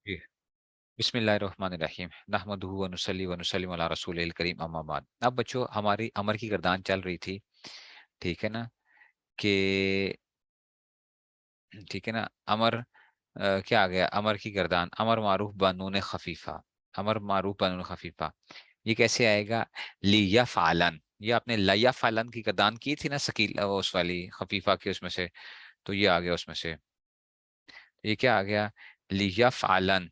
जी। बिस्मिल्लाहिर्रहमानिर्रहीम नहमदुहु व नुसल्ली व नुसल्लिमु अला रसूलिल करीम अम्मा बाद। अब बच्चों हमारी अमर की गर्दान चल रही थी। ठीक है ना कि ठीक है ना अमर क्या आ गया अमर की गर्दान अमर मारूफ बनून खफीफा। अमर मारूफ बनून खफीफा ये कैसे आएगा? लिया फालन। ये आपने लया फालन की गर्दान की थी ना शकील उस वाली खफीफा की उसमें से। तो ये आ गया उसमें से। ये क्या आ गया? लिया फालन।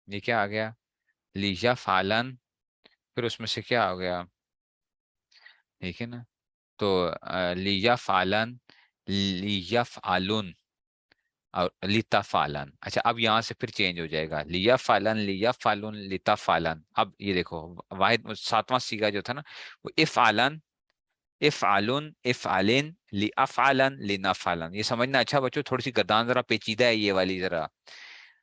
ये क्या आ गया? लिया फालन। फिर उसमें से क्या हो गया? ठीक है ना। तो लिया फालन लिया फालुन और लिता फालन। अच्छा अब यहाँ से फिर चेंज हो जाएगा लिया फालन लिया फालुन लिता फालन। अब ये देखो वाहिद सातवां सीगा जो था ना वो इफ आलन इफ आलुन इफ आलिन लि अफालन लिना फालन। ये समझना। अच्छा बच्चों थोड़ी सी गर्दान जरा पेचीदा है ये वाली जरा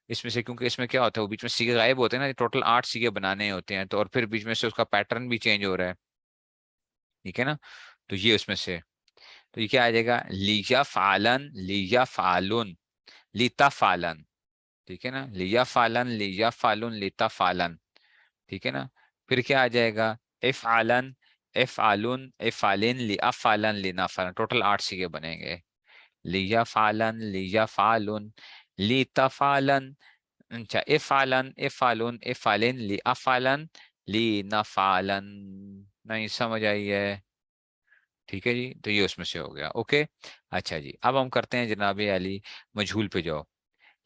इसमें से, क्योंकि इसमें क्या होता है वो बीच में सीगे गायब होते हैं ना। टोटल 8 सीगे बनाने होते हैं तो और फिर बीच में से उसका पैटर्न भी चेंज हो रहा है। ठीक है ना। तो ये उसमें से तो ये क्या आ जाएगा? लिया फालन लिया फालुन लीता फालन। ठीक है ना। लिया फालन लिया फालुन लीता फालन। ठीक है ना। फिर क्या आ जाएगा? इफ आलन इफ आलुन इफ आलिन लिया फालन लिना फालन। टोटल 8 सीगे बनेंगे। लिया फालन लिया फालुन लीता फालन। अच्छा इफ आलन इफ आलुन इफ आलिन लिया फालन लीना फालन। नहीं समझ आई है? ठीक है जी। तो ये उसमें से हो गया। ओके। अच्छा जी अब हम करते हैं जनाब अली मजहूल पे जाओ।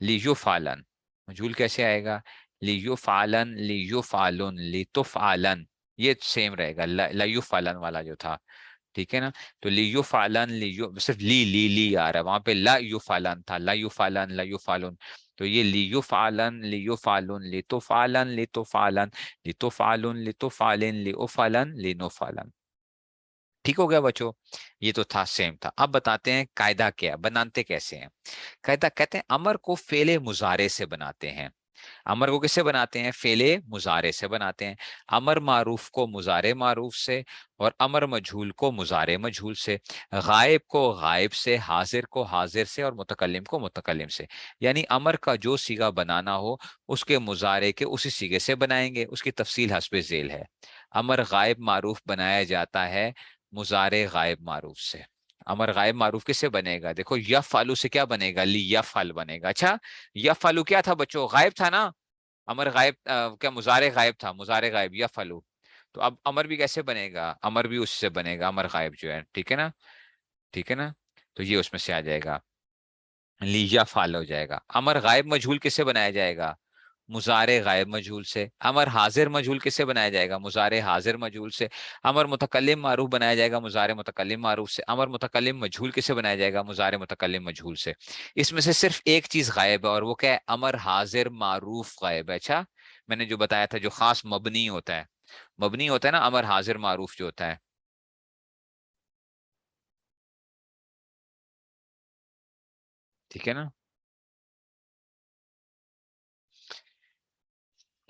लियो फालन। मजहूल कैसे आएगा? लियो फालन लियो फालुन लितो फालन। ये सेम रहेगा लयु फालन वाला जो था। ठीक है ना। तो लियो फालन लियो सिर्फ ली आ रहा है, वहां पे ला यू फालन था। ला यू फालन ला यू फालुन। तो ये लियो फालन लियो फालुन लितो फालन लितो फालन लितो फालुन लितो फालिन लिओ फालन लिनो फालन। ठीक हो गया बच्चों। ये तो था सेम था। अब बताते हैं कायदा क्या है, बनाते कैसे हैं। कायदा कहते हैं अमर को फेले मुजारे से बनाते हैं। अमर को किससे बनाते हैं? फेले मुजारे से बनाते हैं। अमर मारूफ को मुजारे मारूफ से और अमर मजहूल को मुजारे मजहूल से। गायब को गायब से, हाजिर को हाजिर से और मुतकल्लिम को मुतकल्लिम से। यानी अमर का जो सीगा बनाना हो उसके मुजारे के उसी सीगे से बनाएंगे। उसकी तफसील हस्बे झेल है। अमर गायब मारूफ बनाया जाता है मुजारे गायब मारूफ से। अमर गायब मारूफ किससे बनेगा? देखो यफालू से क्या बनेगा? ली यफाल बनेगा। अच्छा यफालू क्या था बच्चों? गायब था ना। अमर गायब क्या मुजारे गायब था? मुजारे गायब यफालू। तो अब अमर भी कैसे बनेगा? अमर भी उससे बनेगा अमर गायब जो है। ठीक है ना। ठीक है ना। तो ये उसमें से आ जाएगा लीजा फाल हो जाएगा। अमर गायब मजहूल किससे बनाया जाएगा? मुजारे गायब मजहूल से। अमर हाजिर मजहूल किससे बनाया जाएगा? मुजारे हाजिर मजहूल से। अमर मुतकल्लिम मारूफ बनाया जाएगा मुजारे मुतकल्लिम मारूफ से। अमर मुतकल्लिम मजहूल किससे बनाया जाएगा? मुजारे मुतकल्लिम मजहूल से। इसमें से सिर्फ एक चीज गायब है और वो क्या है? अमर हाजिर मारूफ गायब है। अच्छा मैंने जो बताया था जो खास मबनी होता है, मबनी होता है ना अमर हाजिर मारूफ जो होता है। ठीक है ना।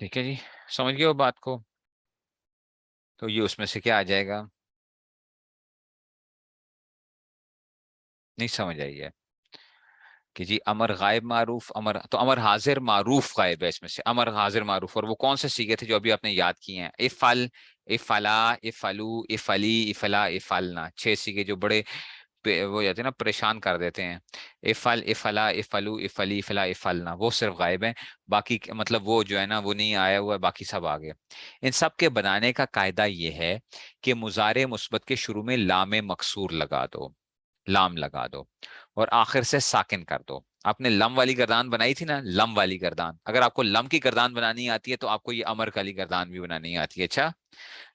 ठीक है जी। समझ गए वो बात को? तो ये उसमें से क्या आ जाएगा? नहीं समझ आई है कि जी अमर गायब मारूफ अमर तो अमर हाजिर मारूफ गायब है इसमें से। अमर हाजिर मारूफ और वो कौन से सीखे थे जो अभी आपने याद किए हैं? इफल इफला इफलू इफली इफला इफलना। 6 सीखे जो बड़े वो जाते हैं ना परेशान कर देते हैं। इफल इफला इफलू इफली इफला इफलना वो सिर्फ गायब है। बाकी मतलब वो जो है ना वो नहीं आया हुआ है, बाकी सब आ गए। इन सब के बनाने का कायदा ये है कि मुजारे मुस्बत के शुरू में लाम मकसूर लगा दो। लाम लगा दो और आखिर से साकिन कर दो। आपने लम वाली गर्दान बनाई थी ना, लम वाली गर्दान। अगर आपको लम की गर्दान बनानी आती है तो आपको ये अमर वाली गर्दान भी बनानी आती है। अच्छा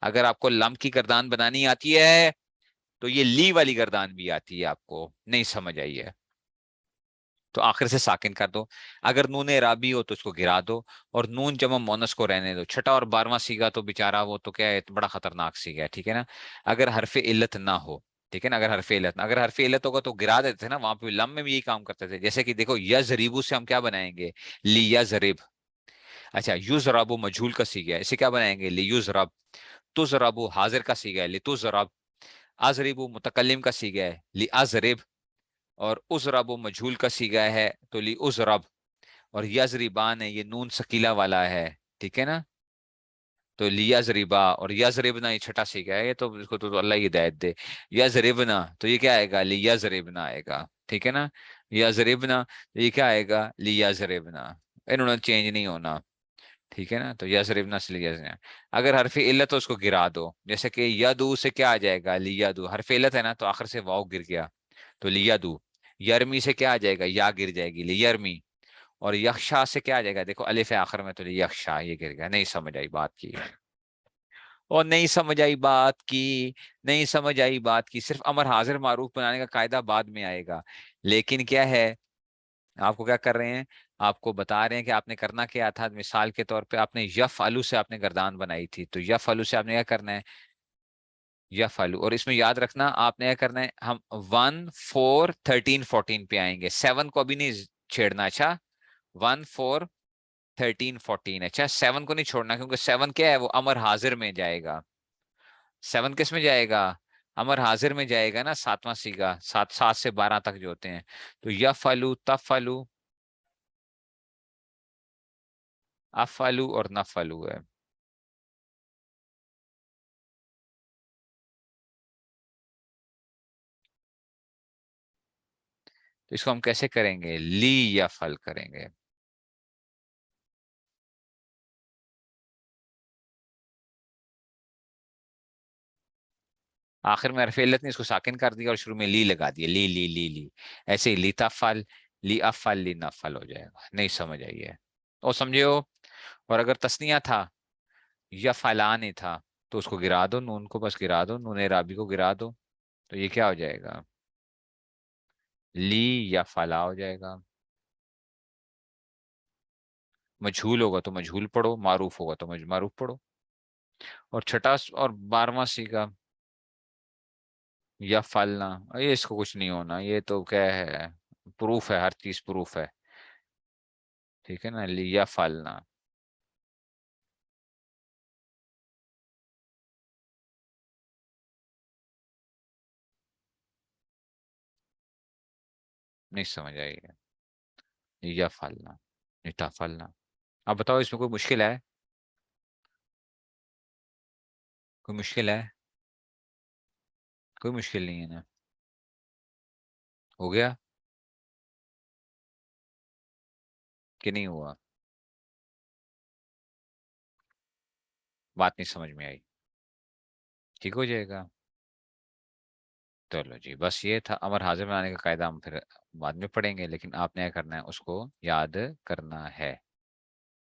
अगर आपको लम की गर्दान बनानी आती है तो ये ली वाली गर्दान भी आती है आपको। नहीं समझ आई है? तो आखिर से साकिन कर दो। अगर नून राबी हो तो उसको गिरा दो और नून जमा मोनस को रहने दो। छठा और 12वां सीगा तो बेचारा वो तो क्या है बड़ा खतरनाक सीगा है। ठीक है ना। अगर हरफ इल्लत ना हो। ठीक है ना। अगर हरफ इल्लत अगर हरफ इल्लत होगा तो गिरा देते थे ना। वहां पे लम में भी यही काम करते थे। जैसे कि देखो यजरीबू से हम क्या बनाएंगे? ली यजरिब। अच्छा युजराबू मजहूल का सीगा है, इसे क्या बनाएंगे? ली युजरब। तुजराबू हाजिर का सीगा है, ली तुजरब। अजरिबू मुतकल्लिम का सीगा है, ली अजरिब। और उजरब मजहूल का सीगा है तो ली उजरब। اور یزریبان ہے، یہ نون سکیلا والا ہے، ٹھیک ہے نا. تو لیزریبا اور یزربنا یہ چھٹا سیکھا ہے، یہ تو اس کو تو اللہ ہی ہدایت دے. یزربنا تو یہ کیا آئے گا؟ لیزربنا آئے گا، ٹھیک ہے نا. یزربنا یہ کیا آئے گا؟ لیزربنا. انہوں نے چینج نہیں ہونا، ٹھیک ہے نا. تو یزربنا سے لیزربنا. اگر حرف علت تو اس کو گرا دو، جیسے کہ یدو سے کیا آ جائے گا؟ لیدو. حرف علت ہے نا تو آخر سے واؤ گر گیا تو لیدو. یرمی سے کیا آ جائے گا؟ یا گر جائے گی، لیرمی. اور یکشا سے کیا آ جائے گا؟ دیکھو الف ہے آخر میں تو یکشا، یہ گر گیا. نہیں سمجھ آئی بات کی؟ اور نہیں سمجھ آئی بات کی؟ نہیں سمجھ آئی بات کی؟ صرف امر حاضر معروف بنانے کا قاعدہ بعد میں آئے گا، لیکن کیا ہے، آپ کو کیا کر رہے ہیں، آپ کو بتا رہے ہیں کہ آپ نے کرنا کیا تھا. مثال کے طور پہ آپ نے یف آلو سے آپ نے گردان بنائی تھی، تو یف آلو سے آپ نے کیا کرنا ہے؟ یف آلو. اور اس میں یاد رکھنا آپ نے کیا کرنا ہے، ہم 1 4 13 14 پہ آئیں گے، 7 کو بھی نہیں چھیڑنا. اچھا 1 4 13 14. اچھا 7 کو نہیں چھوڑنا، کیونکہ 7 کیا ہے، وہ امر حاضر میں جائے گا. 7 کس میں جائے گا؟ امر حاضر میں جائے گا نا، ساتواں سیگا، 7 سے 12 تک جو ہوتے ہیں. تو یفعلو، تفعلو، افعلو اور نفعلو ہے. تو اس کو ہم کیسے کریں گے؟ لی یا فل کریں گے. آخر میں حرف علت نے اس کو ساکن کر دیا اور شروع میں لی لگا دیا، لی لی لی لی. ایسے ہی لی تفعل، لی افعل، لی نفعل ہو جائے گا. نہیں سمجھ آئی ہے؟ اور سمجھے ہو؟ اور اگر تسنیہ تھا یا فلان تھا تو اس کو گرا دو، نون کو بس گرا دو، نون رابی کو گرا دو. تو یہ کیا ہو جائے گا؟ لی یا فلا ہو جائے گا. مجھول ہوگا تو مجھول پڑھو، معروف ہوگا تو معروف پڑھو. اور چھٹا اور 12واں سیگا یا فلنا، یہ اس کو کچھ نہیں ہونا، یہ تو کیا ہے، پروف ہے، ہر چیز پروف ہے، ٹھیک ہے نا. لی یا فلنا. نہیں سمجھ آئی ہے؟ لی یا فلنا، نٹا فلنا. اب بتاؤ اس میں کوئی مشکل ہے؟ کوئی مشکل ہے؟ کوئی مشکل نہیں ہے نا. ہو گیا کہ نہیں ہوا؟ بات نہیں سمجھ میں آئی؟ ٹھیک ہو جائے گا. چلو جی، بس یہ تھا امر حاضر بنانے کا قاعدہ، ہم پھر بعد میں پڑھیں گے، لیکن آپ نے کیا کرنا ہے، اس کو یاد کرنا ہے.